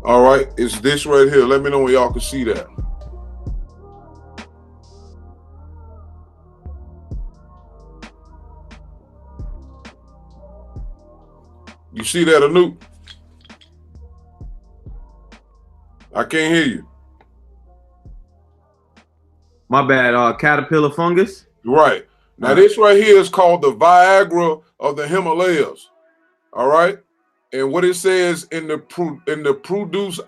All right, it's this right here. Let me know when y'all can see that. You see that, Anoop? I can't hear you. My bad. Caterpillar fungus. Right. Now this right here is called the Viagra of the Himalayas. All right. And what it says in the produce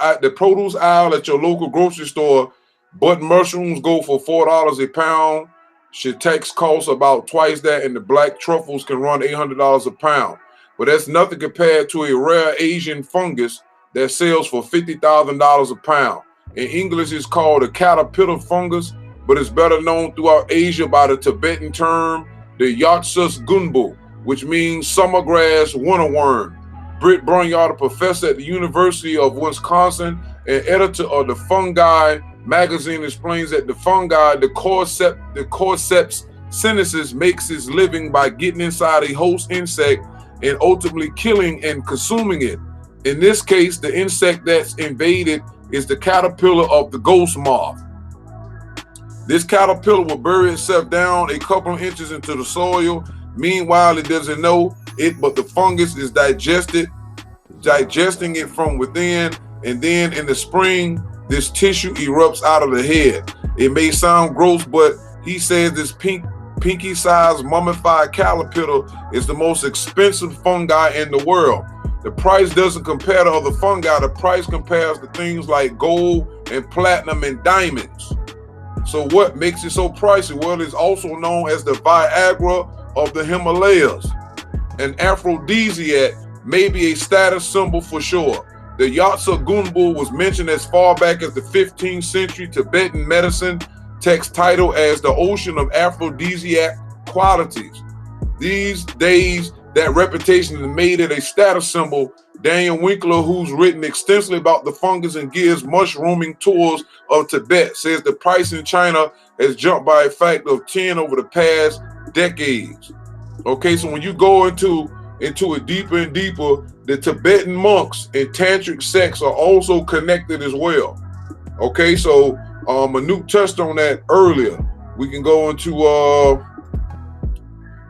aisle at your local grocery store, button mushrooms go for $4 a pound. Shiitake costs about twice that, and the black truffles can run $800 a pound. But that's nothing compared to a rare Asian fungus that sells for $50,000 a pound. In English, it's called a caterpillar fungus, but it's better known throughout Asia by the Tibetan term, the Yatsus gunbu, which means summer grass winter worm. Britt Brunyard, a professor at the University of Wisconsin and editor of the Fungi magazine, explains that the fungi, the cordyceps sinensis, makes its living by getting inside a host insect and ultimately killing and consuming it. In this case, the insect that's invaded is the caterpillar of the ghost moth. This caterpillar will bury itself down a couple of inches into the soil. Meanwhile, it doesn't know it, but the fungus is digesting it from within, and then in the spring, this tissue erupts out of the head. It may sound gross, but he says this pinky-sized mummified caterpillar is the most expensive fungi in the world. The price doesn't compare to other fungi. The price compares to things like gold and platinum and diamonds. So what makes it so pricey? Well, it's also known as the Viagra of the Himalayas. An aphrodisiac, maybe a status symbol for sure. The Yatsa Gunbu was mentioned as far back as the 15th century Tibetan medicine text titled as the ocean of aphrodisiac qualities. These days, that reputation has made it a status symbol. Daniel Winkler, who's written extensively about the fungus and gives mushrooming tours of Tibet, says the price in China has jumped by a factor of 10 over the past decades. Okay, so when you go into it deeper and deeper, the Tibetan monks and tantric sects are also connected as well. Okay, so Anoop touched on that earlier. We can go into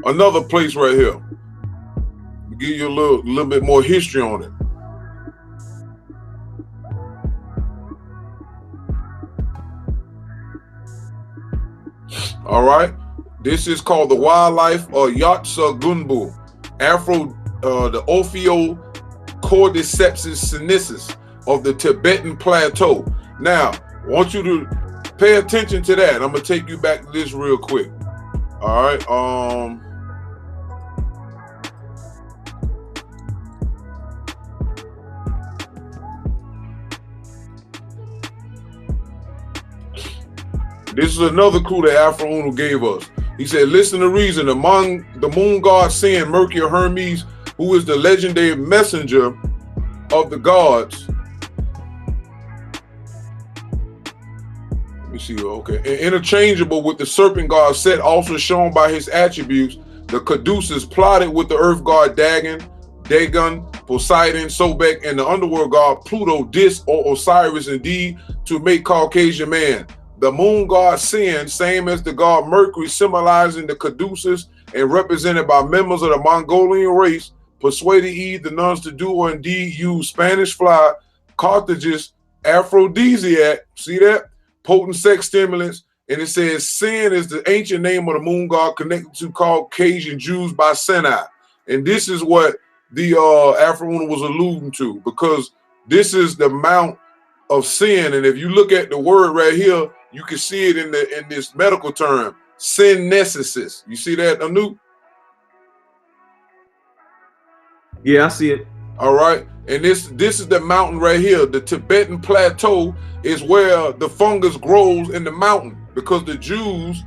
another place right here. Give you a little bit more history on it. All right, this is called the wildlife of Yatsa Gunbu, the Ophiocordyceps sinensis of the Tibetan plateau. Now, I want you to pay attention to that. I'm gonna take you back to this real quick. All right, this is another clue that Afro Uno gave us. He said, listen to reason. Among the moon god Sin, Mercury Hermes, who is the legendary messenger of the gods. Let me see, okay. And interchangeable with the serpent god Set, also shown by his attributes. The Caduceus plotted with the earth god Dagon, Poseidon, Sobek, and the underworld god Pluto, Dis, or Osiris, indeed, to make Caucasian man. The moon god Sin, same as the god Mercury, symbolizing the Caduceus and represented by members of the Mongolian race, persuaded Eve the nuns to do or indeed use Spanish fly, Carthage's aphrodisiac, see that? Potent sex stimulants. And it says Sin is the ancient name of the moon god connected to Caucasian Jews by Sinai. And this is what the Afro Uno was alluding to, because this is the mount of sin. And if you look at the word right here, you can see it in this medical term, synesis. You see that, Anu? Yeah, I see it. All right. And this is the mountain right here. The Tibetan plateau is where the fungus grows in the mountain, because the Jews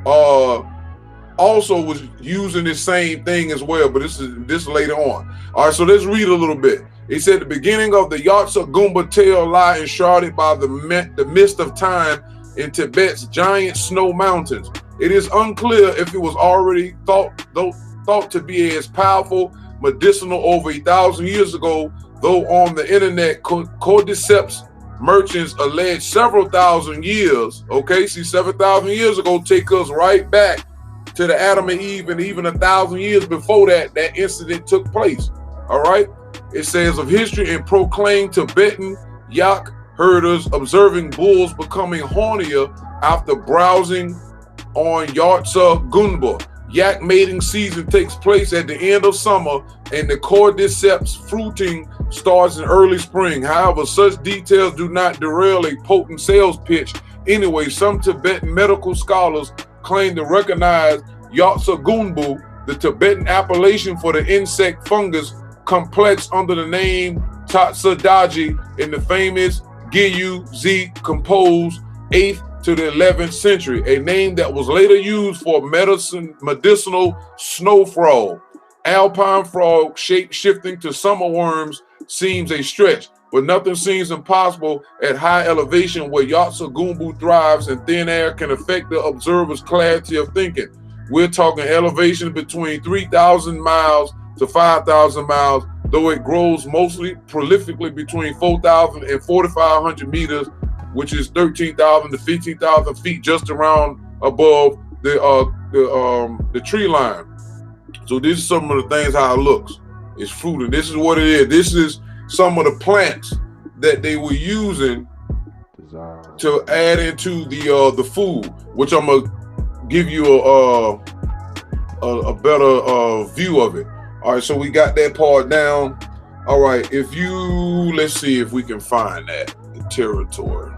also was using the same thing as well, but this later on. All right, so let's read a little bit. It said the beginning of the Yatsa Gumba tale lie enshrouded by the mist of time in Tibet's giant snow mountains. It is unclear if it was already thought to be as powerful medicinal over 1,000 years ago, though on the internet cordyceps merchants allege several thousand years. Okay, see, 7,000 years ago take us right back to the Adam and Eve, and even 1,000 years before that incident took place. All right, it says of history and proclaimed Tibetan yak herders observing bulls becoming hornier after browsing on Yatsa Gunba. Yak mating season takes place at the end of summer, and the cordyceps fruiting starts in early spring. However, such details do not derail a potent sales pitch. Anyway, some Tibetan medical scholars claim to recognize Yatsa Gunbu, the Tibetan appellation for the insect fungus complex under the name Tesarion, in the famous Gyu Z composed 8th to the 11th century, a name that was later used for medicinal snow frog. Alpine frog shape shifting to summer worms seems a stretch, but nothing seems impossible at high elevation where Yatsa Gunbu thrives, and thin air can affect the observer's clarity of thinking. We're talking elevation between 3,000 miles to 5,000 miles, though it grows mostly prolifically between 4,000 and 4,500 meters, which is 13,000 to 15,000 feet, just around above the tree line. So this is some of the things how it looks. It's fruit, and this is what it is. This is some of the plants that they were using to add into the food, which I'm gonna give you a better view of it. All right, so we got that part down. All right, let's see if we can find that, the territory.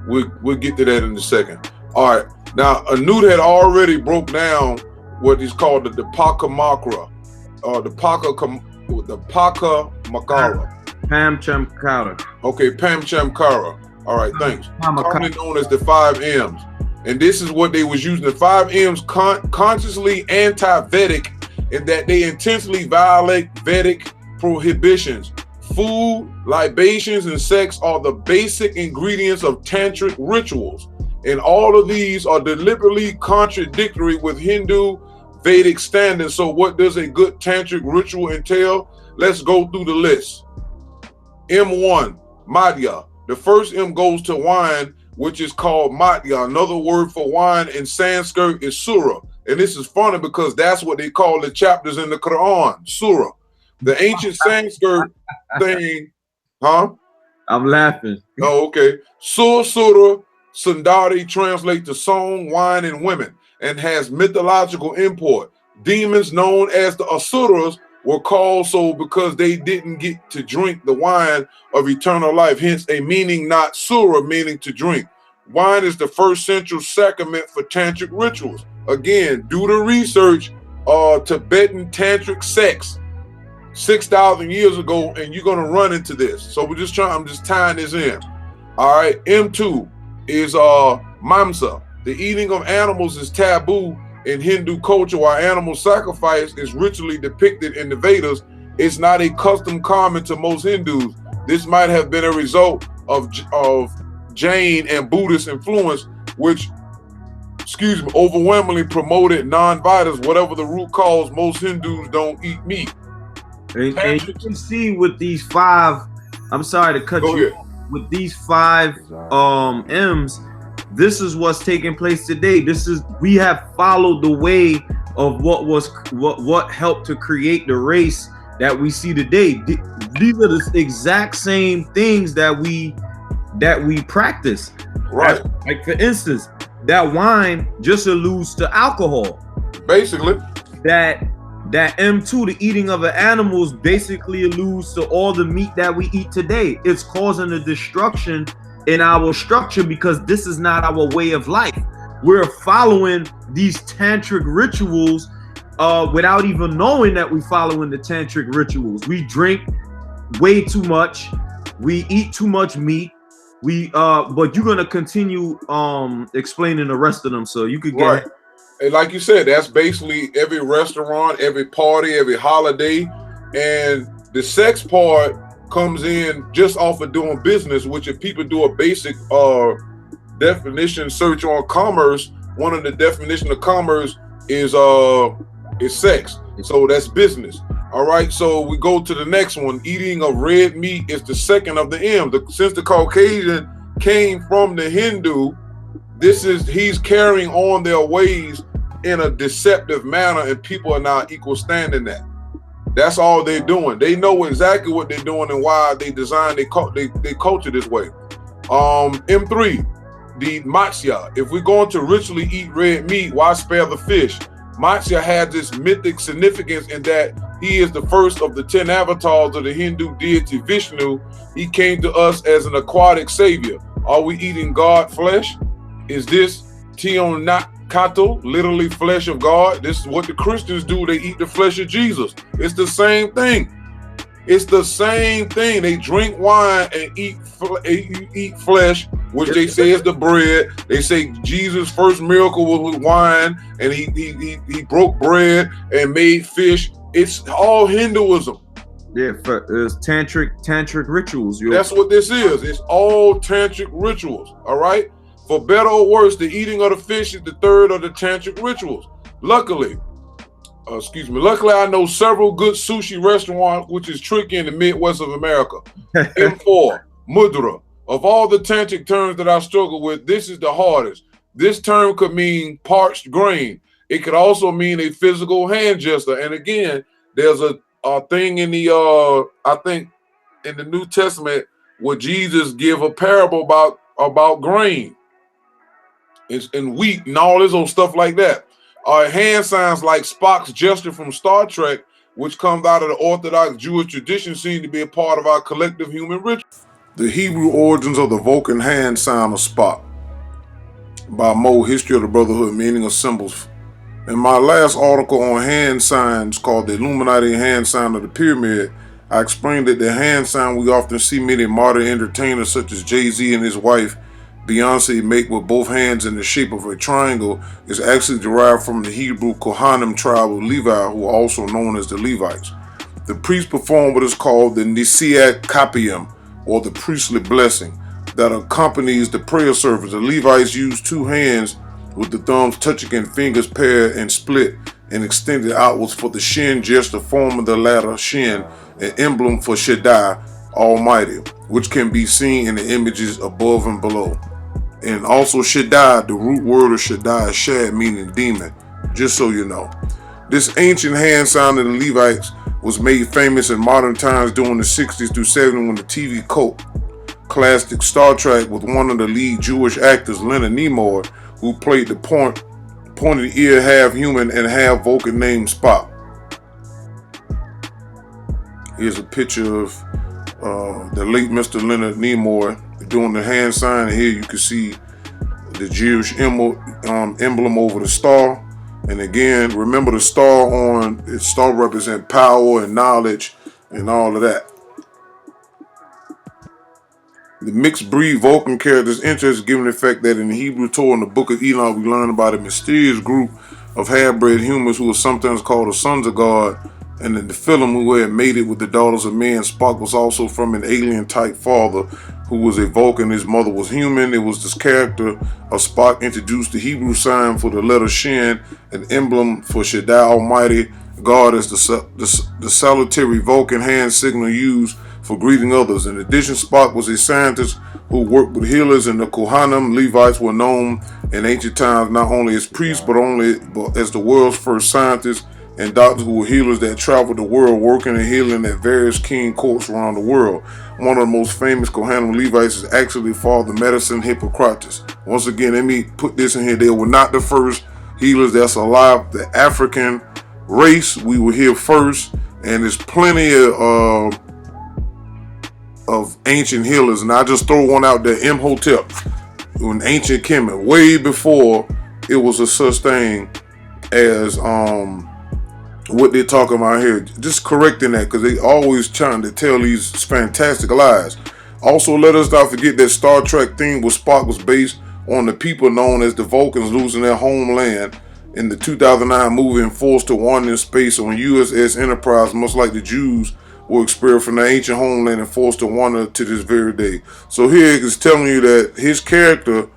We'll get to that in a second. All right, now Anu had already broke down what is called the Paka Makra, the Paka Makara. Pamchamkara. Okay, Pamchamkara. All right, thanks. Commonly known as the 5 M's. And this is what they was using. The 5 M's consciously anti-Vedic in that they intentionally violate Vedic prohibitions. Food, libations, and sex are the basic ingredients of tantric rituals. And all of these are deliberately contradictory with Hindu Vedic standards. So what does a good tantric ritual entail? Let's go through the list. M1, Madhya. The first M goes to wine, which is called Madhya. Another word for wine in Sanskrit is Surah. And this is funny because that's what they call the chapters in the Quran, Surah. The ancient Sanskrit thing, huh? I'm laughing. Oh, okay. Surah Sundari translates to song, wine, and women, and has mythological import. Demons known as the Asuras were called so because they didn't get to drink the wine of eternal life, hence a meaning not Surah, meaning to drink. Wine is the first central sacrament for tantric rituals. Again, do the research, Tibetan tantric sex 6,000 years ago, and you're gonna run into this. So I'm just tying this in. All right, M2 is mamsa. The eating of animals is taboo in Hindu culture, while animal sacrifice is ritually depicted in the Vedas. It's not a custom common to most Hindus. This might have been a result of Jain and Buddhist influence, which, overwhelmingly promoted non-vitals. Whatever the root cause, most Hindus don't eat meat. And you can see with these 5, I'm sorry to cut you off, with these 5 M's, this is what's taking place today. We have followed the way of what helped to create the race that we see today. These are the exact same things that we practice. Right. Like for instance, that wine just alludes to alcohol. Basically. That that M2, the eating of the animals, basically alludes to all the meat that we eat today. It's causing a destruction in our structure because this is not our way of life. We're following these tantric rituals without even knowing that we're following the tantric rituals. We drink way too much. We eat too much meat. But you're gonna continue explaining the rest of them, so you could get right. And like you said, that's basically every restaurant, every party, every holiday, and the sex part comes in just off of doing business. Which, if people do a basic definition search on commerce, one of the definition of commerce is sex. So that's business. All right. So we go to the next one. Eating of red meat is the second of the M. Since the Caucasian came from the Hindu, he's carrying on their ways in a deceptive manner, and people are now equal standing that. That's all they're doing. They know exactly what they're doing and why they designed their culture this way. M3, the Matsya. If we're going to ritually eat red meat, why spare the fish? Matsya has this mythic significance in that he is the first of the 10 avatars of the Hindu deity Vishnu. He came to us as an aquatic savior. Are we eating God flesh? Is this Tionakato, literally flesh of God? This is what the Christians do. They eat the flesh of Jesus. It's the same thing. It's the same thing. They drink wine and eat flesh, which they say is the bread. They say Jesus' first miracle was with wine, and he broke bread and made fish. It's all Hinduism. Yeah, it's tantric rituals. That's what this is. It's all tantric rituals. All right. For better or worse, the eating of the fish is the third of the tantric rituals. Luckily, I know several good sushi restaurants, which is tricky in the Midwest of America. M4, mudra. Of all the tantric terms that I struggle with, this is the hardest. This term could mean parched grain. It could also mean a physical hand gesture. And again, there's a thing in the I think in the New Testament where Jesus give a parable about grain and wheat and all this old stuff like that. Hand signs like Spock's gesture from Star Trek, which comes out of the Orthodox Jewish tradition, seem to be a part of our collective human ritual. The Hebrew origins of the Vulcan hand sign of Spock by Mo, History of the Brotherhood, Meaning of Symbols. In my last article on hand signs called The Illuminati Hand Sign of the Pyramid, I explained that the hand sign we often see many modern entertainers such as Jay-Z and his wife Beyonce make with both hands in the shape of a triangle is actually derived from the Hebrew Kohanim tribe of Levi, who are also known as the Levites. The priests perform what is called the Nisiat Kapiim, or the priestly blessing, that accompanies the prayer service. The Levites use two hands with the thumbs touching and fingers paired and split and extended outwards for the shin gesture, forming the latter shin, an emblem for Shaddai Almighty, which can be seen in the images above and below. And also Shaddai, the root word of Shaddai is Shad, meaning demon, just so you know. This ancient hand sign of the Levites was made famous in modern times during the 60s through 70s when the TV cult classic Star Trek with one of the lead Jewish actors, Leonard Nimoy, who played the pointed ear, half human and half Vulcan named Spock. Here's a picture of the late Mr. Leonard Nimoy doing the hand sign, and here you can see the Jewish emblem over the star. And again, remember the star represents power and knowledge and all of that. The mixed breed Vulcan character's interest given the fact that in the Hebrew Torah and the Book of Enoch we learn about a mysterious group of half-bred humans who are sometimes called the sons of God, and in the film who had mated with the daughters of men. Spock was also from an alien-type father who was a Vulcan. His mother was human. It was this character of Spock introduced the Hebrew sign for the letter Shin, an emblem for Shaddai Almighty, God, as the salutary Vulcan hand signal used for greeting others. In addition, Spock was a scientist who worked with healers, and the Kohanim Levites were known in ancient times not only as priests but as the world's first scientists and doctors who were healers that traveled the world working and healing at various king courts around the world. One of the most famous Kohanim Levites is actually Father Medicine Hippocrates. Once again, let me put this in here. They were not the first healers that's alive. The African race. We were here first, and there's plenty of ancient healers. And I just throw one out there, Imhotep, in ancient Kemet, way before it was a such thing as what they're talking about here. Just correcting that, because they always trying to tell these fantastic lies. Also, let us not forget that Star Trek theme with Spock was based on the people known as the Vulcans losing their homeland in the 2009 movie and forced to wander in space on USS Enterprise, much like the Jews were expelled from their ancient homeland and forced to wander to this very day. So here it's telling you that his character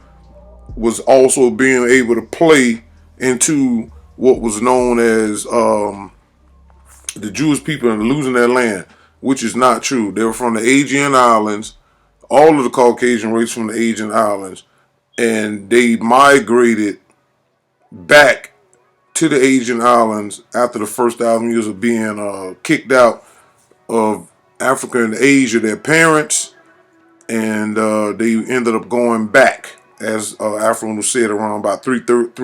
was also being able to play into what was known as the Jewish people and losing their land, which is not true. They were from the Aegean Islands, all of the Caucasian race from the Aegean Islands, and they migrated back to the Aegean Islands after the first 1,000 years of being kicked out of Africa and Asia. Their parents, and they ended up going back, as African said, around about 3,000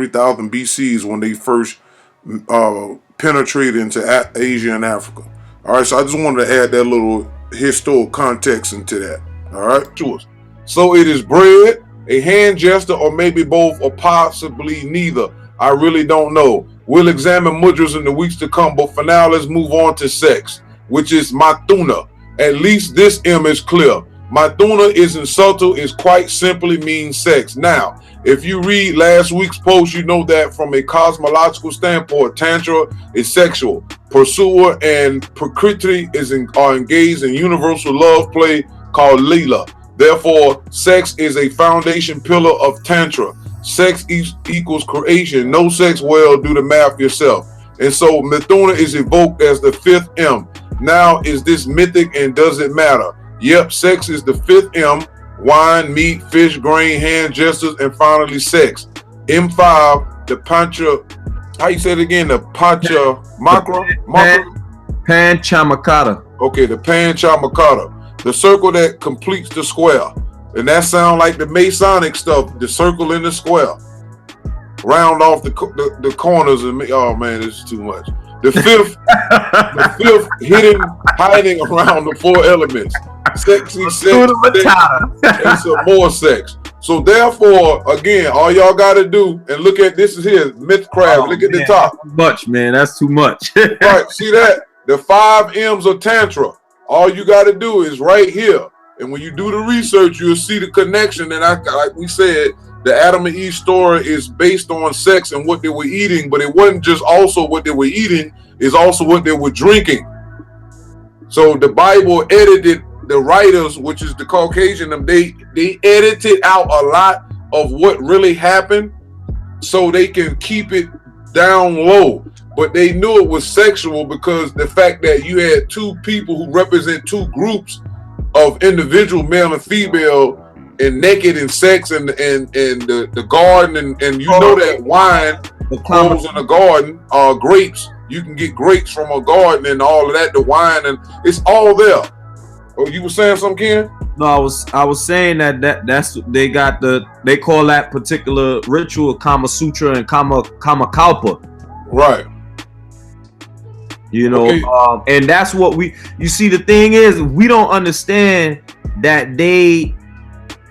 BCs when they first penetrated into Asia and Africa. All right, so I just wanted to add that little historical context into that. All right, sure. So it is bread, a hand gesture, or maybe both, or possibly neither. I really don't know. We'll examine mudras in the weeks to come, but for now, let's move on to sex, which is matuna. At least this M is clear. Matuna isn't subtle, it quite simply means sex. Now, if you read last week's post, you know that from a cosmological standpoint, Tantra is sexual. Pursuer and Prakriti are engaged in universal love play called Leela. Therefore, sex is a foundation pillar of Tantra. Sex equals creation. No sex, well, do the math yourself. And so Mithuna is evoked as the fifth M. Now, is this mythic and does it matter? Yep, sex is the fifth M. Wine, meat, fish, grain, hand gestures, and finally sex. M5, the pancha, how you say it again? The pancha makra? Panchamakata. Okay, the panchamakata. The circle that completes the square. And that sound like the Masonic stuff, the circle in the square. Round off the corners and oh man, this is too much. The fifth, hiding around the four elements. Sexy sex, and some more sex. So therefore, again, all y'all got to do, and look at this is here, Mythcraft. Look at the top. That's too much, man. That's too much. Right, see that? The 5 M's of Tantra. All you got to do is right here. And when you do the research, you'll see the connection. And like we said, the Adam and Eve story is based on sex and what they were eating, but it wasn't just also what they were eating, it's also what they were drinking. So the Bible edited, the writers, which is the Caucasian, they edited out a lot of what really happened so they can keep it down low. But they knew it was sexual because the fact that you had two people who represent two groups of individual, male and female, and naked and sex and the garden and you know that wine grows in a garden, grapes, you can get grapes from a garden and all of that, the wine, and it's all there. Oh, you were saying something, Ken? No, I was saying that's they call that particular ritual Kama Sutra and Kama Kalpa. Right. You know, okay. And that's what you see, the thing is, we don't understand that they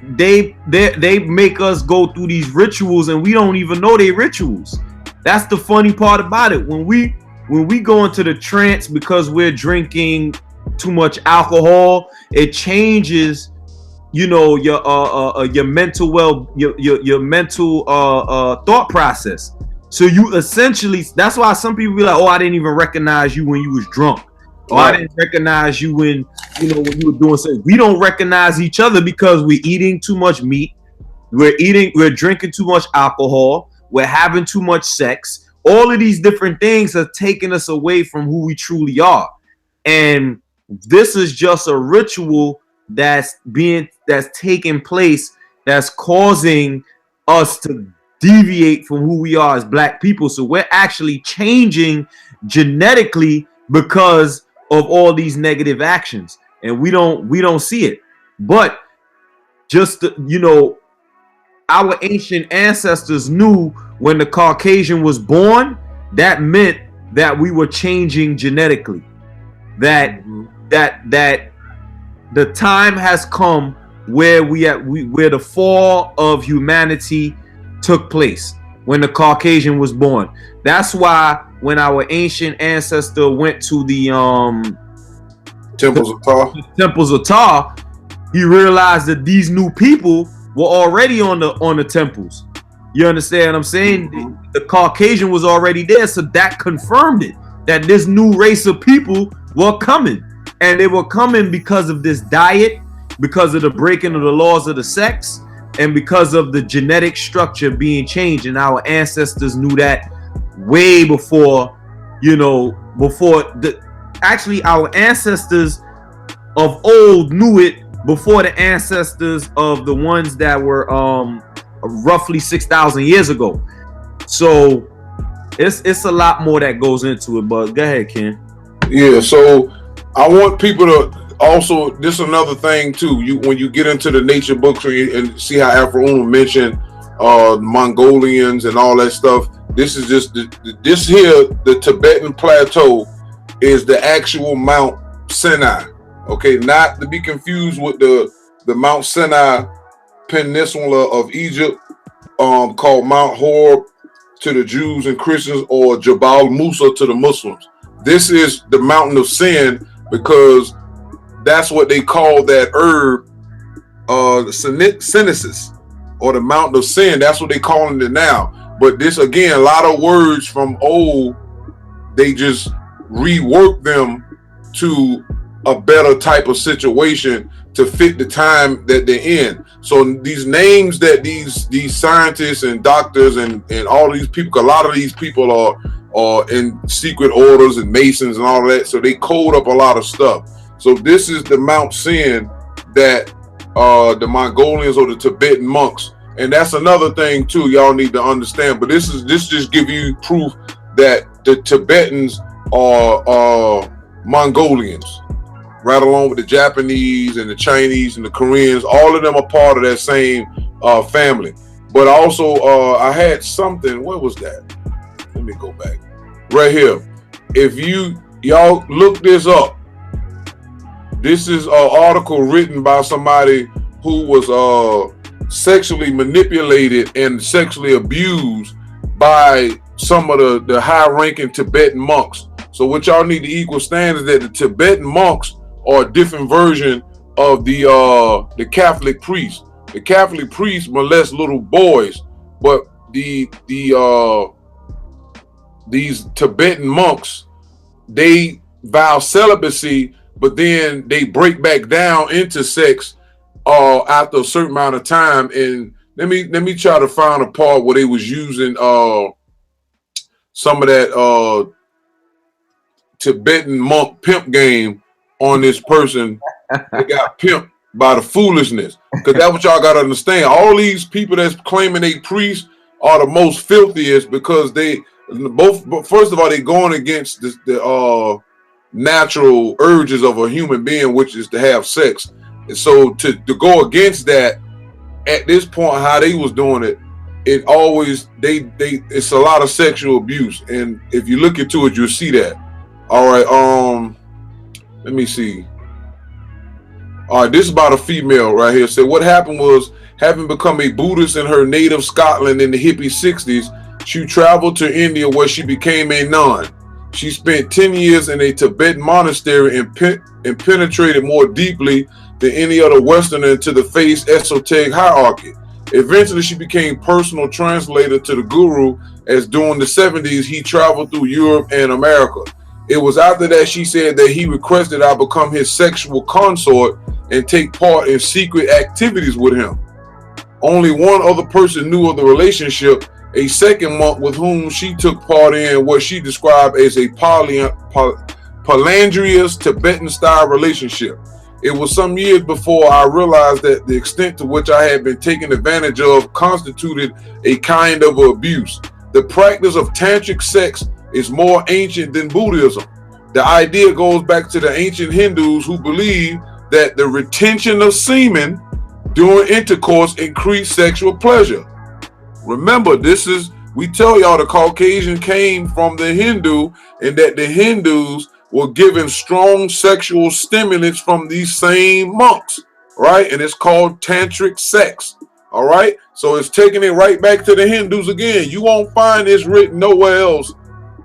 make us go through these rituals and we don't even know they rituals. That's the funny part about it. When we go into the trance because we're drinking too much alcohol, it changes, you know, your mental your mental thought process. So you essentially, that's why some people be like, oh, I didn't even recognize you when you was drunk. Or I didn't recognize you when you were doing something. We don't recognize each other because we're eating too much meat. We're drinking too much alcohol. We're having too much sex. All of these different things are taking us away from who we truly are. And this is just a ritual that's taking place, that's causing us to deviate from who we are as Black people. So we're actually changing genetically because of all these negative actions, and we don't see it. But just our ancient ancestors knew when the Caucasian was born, that meant that we were changing genetically. That the time has come where where the fall of humanity took place, when the Caucasian was born. That's why when our ancient ancestor went to the temples of Ptah, he realized that these new people were already on the temples. You understand what I'm saying? Mm-hmm. The Caucasian was already there, so that confirmed it, that this new race of people were coming. And they were coming because of this diet, because of the breaking of the laws of the sex, and because of the genetic structure being changed. And our ancestors knew that way before, actually our ancestors of old knew it before the ancestors of the ones that were roughly 6,000 years ago. So it's a lot more that goes into it, but go ahead, Ken. Yeah, so I want people to also, this is another thing too, when you get into the nature books and see how Afro mentioned Mongolians and all that stuff, this is just this here, the Tibetan plateau is the actual Mount Sinai. Okay, not to be confused with the Mount Sinai Peninsula of Egypt, called Mount Horeb to the Jews and Christians, or Jabal Musa to the Muslims. This is the mountain of sin, because that's what they call that herb, Senesis, or the mountain of sin. That's what they calling it now. But this, again, a lot of words from old, they just rework them to a better type of situation to fit the time that they're in. So these names that these scientists and doctors and all these people, a lot of these people are in secret orders and Masons and all that, so they code up a lot of stuff. So this is the Mount Sin that the Mongolians or the Tibetan monks, and that's another thing too y'all need to understand. But this just give you proof that the Tibetans are Mongolians, right along with the Japanese and the Chinese and the Koreans. All of them are part of that same family. But also I had something, what was that? Let me go back right here. If y'all look this up, this is an article written by somebody who was sexually manipulated and sexually abused by some of the high-ranking Tibetan monks. So what y'all need to equal stand is that the Tibetan monks are a different version of the Catholic priests. The Catholic priests molest little boys, but these Tibetan monks, they vow celibacy, but then they break back down into sex after a certain amount of time. And let me try to find a part where they was using some of that Tibetan monk pimp game on this person. They got pimped by the foolishness, because that's what y'all got to understand. All these people that's claiming they priests are the most filthiest, because they both, first of all, they're going against the natural urges of a human being, which is to have sex. And so to go against that at this point, how they was doing it, it always it's a lot of sexual abuse. And if you look into it, you'll see that. All right, let me see. All right, this is about a female right here. So what happened was, having become a Buddhist in her native Scotland in the hippie 60s, she traveled to India where she became a nun. She spent 10 years in a Tibetan monastery and penetrated more deeply than any other Westerner into the faith's esoteric hierarchy. Eventually, she became personal translator to the guru, as during the 70s, he traveled through Europe and America. It was after that she said that he requested I become his sexual consort and take part in secret activities with him. Only one other person knew of the relationship, a second monk with whom she took part in what she described as a polyandrous Tibetan-style relationship. It was some years before I realized that the extent to which I had been taken advantage of constituted a kind of abuse. The practice of tantric sex is more ancient than Buddhism. The idea goes back to the ancient Hindus, who believed that the retention of semen during intercourse increased sexual pleasure. Remember, this is We tell y'all the Caucasian came from the Hindu, and that the Hindus were given strong sexual stimulants from these same monks, right? And it's called tantric sex, all right? So it's taking it right back to the Hindus again. You won't find this written nowhere else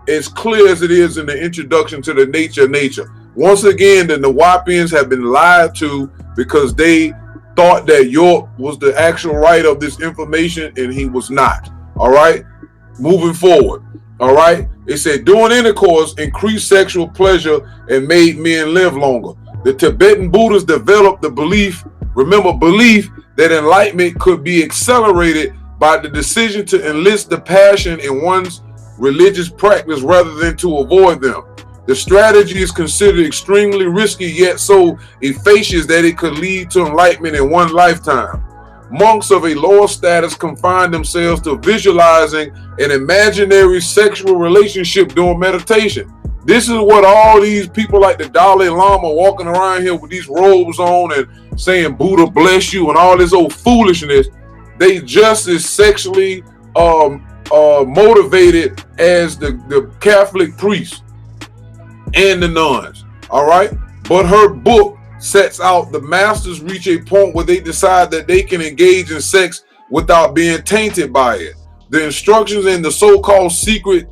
as clear as it is in the introduction to the nature of nature. Once again, the Nawapians have been lied to because they thought that York was the actual writer of this information, and he was not. All right, moving forward. All right, it said during intercourse increased sexual pleasure and made men live longer. The Tibetan Buddhists developed the belief that enlightenment could be accelerated by the decision to enlist the passion in one's religious practice rather than to avoid them. The strategy is considered extremely risky, yet so efficacious that it could lead to enlightenment in one lifetime. Monks of a lower status confine themselves to visualizing an imaginary sexual relationship during meditation. This is what all these people like the Dalai Lama walking around here with these robes on and saying Buddha bless you and all this old foolishness. They just as sexually motivated as the Catholic priests and the nuns. All right, but her book sets out the masters reach a point where they decide that they can engage in sex without being tainted by it. The instructions in the so-called secret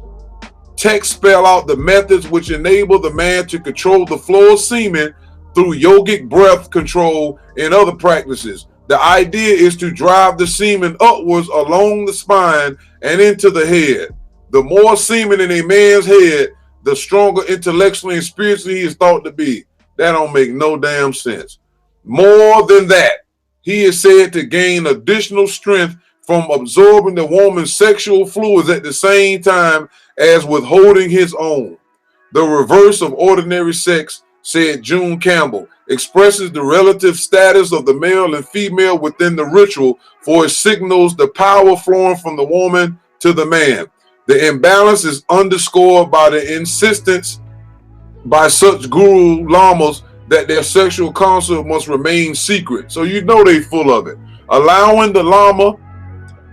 text spell out the methods which enable the man to control the flow of semen through yogic breath control and other practices. The idea is to drive the semen upwards along the spine and into the head. The more semen in a man's head, the stronger intellectually and spiritually he is thought to be. That don't make no damn sense. More than that, he is said to gain additional strength from absorbing the woman's sexual fluids at the same time as withholding his own. The reverse of ordinary sex, said June Campbell, expresses the relative status of the male and female within the ritual, for it signals the power flowing from the woman to the man. The imbalance is underscored by the insistence by such guru lamas that their sexual consort must remain secret. So you know they full of it. Allowing the lama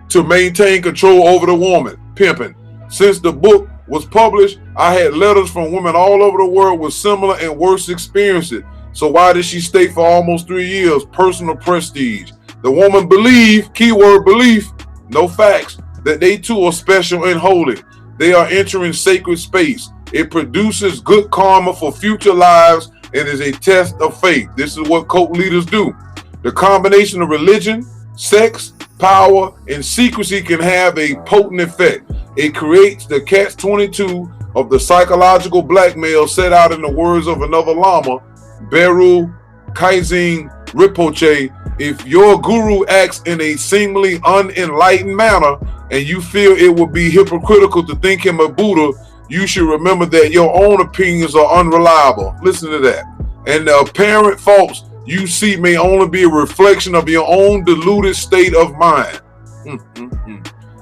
to maintain control over the woman, pimping. Since the book was published, I had letters from women all over the world with similar and worse experiences. So why did she stay for almost 3 years? Personal prestige. The woman believed, keyword belief, no facts, that they too are special and holy. They are entering sacred space. It produces good karma for future lives and is a test of faith. This is what cult leaders do. The combination of religion, sex, power, and secrecy can have a potent effect. It creates the catch-22 of the psychological blackmail set out in the words of another Lama, Beru Kaizin Rinpoche. If your guru acts in a seemingly unenlightened manner and you feel it would be hypocritical to think him a Buddha, you should remember that your own opinions are unreliable. Listen to that. And the apparent faults you see may only be a reflection of your own deluded state of mind.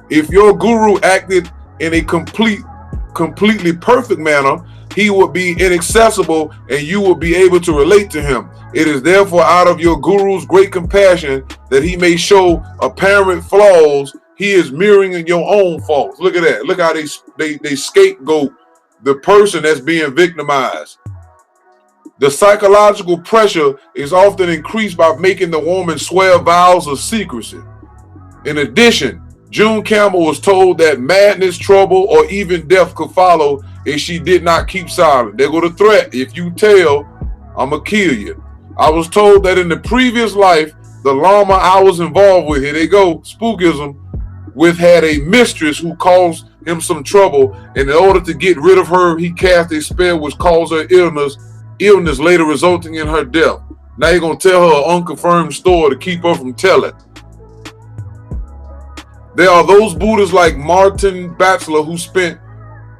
If your guru acted in a completely perfect manner, he would be inaccessible and you would be able to relate to him. It is therefore out of your guru's great compassion that he may show apparent flaws. He is mirroring your own faults. Look at that. Look how they scapegoat the person that's being victimized. The psychological pressure is often increased by making the woman swear vows of secrecy. In addition, June Campbell was told that madness, trouble, or even death could follow if she did not keep silent. There go the threat. If you tell, I'm going to kill you. I was told that in the previous life, the Lama I was involved with, here they go, spookism, with had a mistress who caused him some trouble, and in order to get rid of her, he cast a spell which caused her illness later resulting in her death. Now you're going to tell her an unconfirmed story to keep her from telling. There are those Buddhists like Martin Batchelor, who spent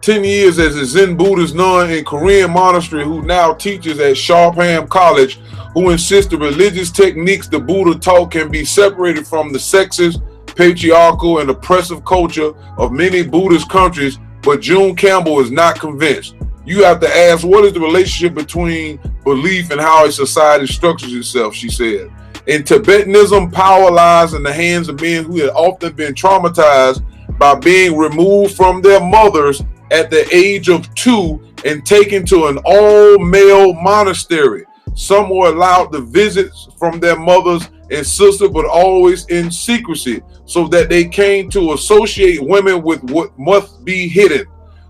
10 years as a Zen Buddhist nun in Korean monastery, who now teaches at Sharpham College, who insists the religious techniques the Buddha taught can be separated from the sexist, patriarchal, and oppressive culture of many Buddhist countries, but June Campbell is not convinced. You have to ask, what is the relationship between belief and how a society structures itself, she said. In Tibetanism, power lies in the hands of men who had often been traumatized by being removed from their mothers at the age of 2 and taken to an all-male monastery. Some were allowed to visit from their mothers and sisters, but always in secrecy, so that they came to associate women with what must be hidden.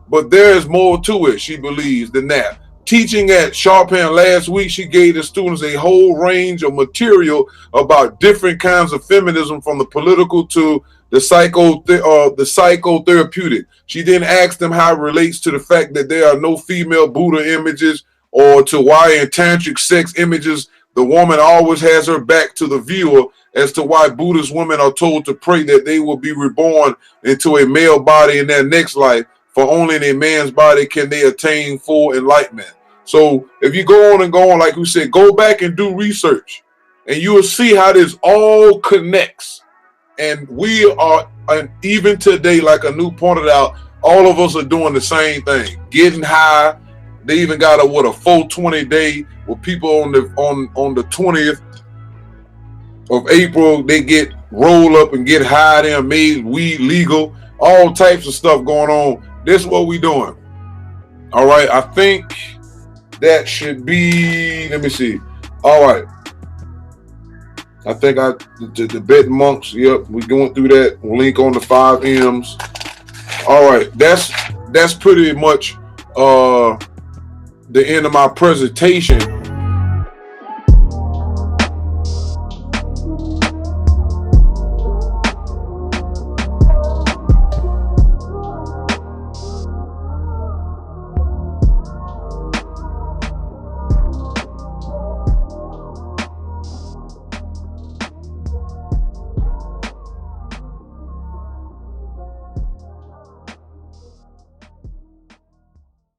But there is more to it, she believes, than that. Teaching at Chopin last week, she gave the students a whole range of material about different kinds of feminism, from the political to the psychotherapeutic. She then asked them how it relates to the fact that there are no female Buddha images, or to why in tantric sex images the woman always has her back to the viewer, as to why Buddhist women are told to pray that they will be reborn into a male body in their next life, for only in a man's body can they attain full enlightenment. So if you go on, like we said, go back and do research, and you will see how this all connects. And we are, and even today, like Anu pointed out, all of us are doing the same thing, getting high. They even got a 420 day where people on the 20th of April, they get rolled up and get high. They made weed legal, all types of stuff going on. This is what we doing. All right, I think that should be, let me see. All right. I think the Tibetan monks, yep, we're going through that. We'll link on the 5 M's. All right, that's pretty much the end of my presentation.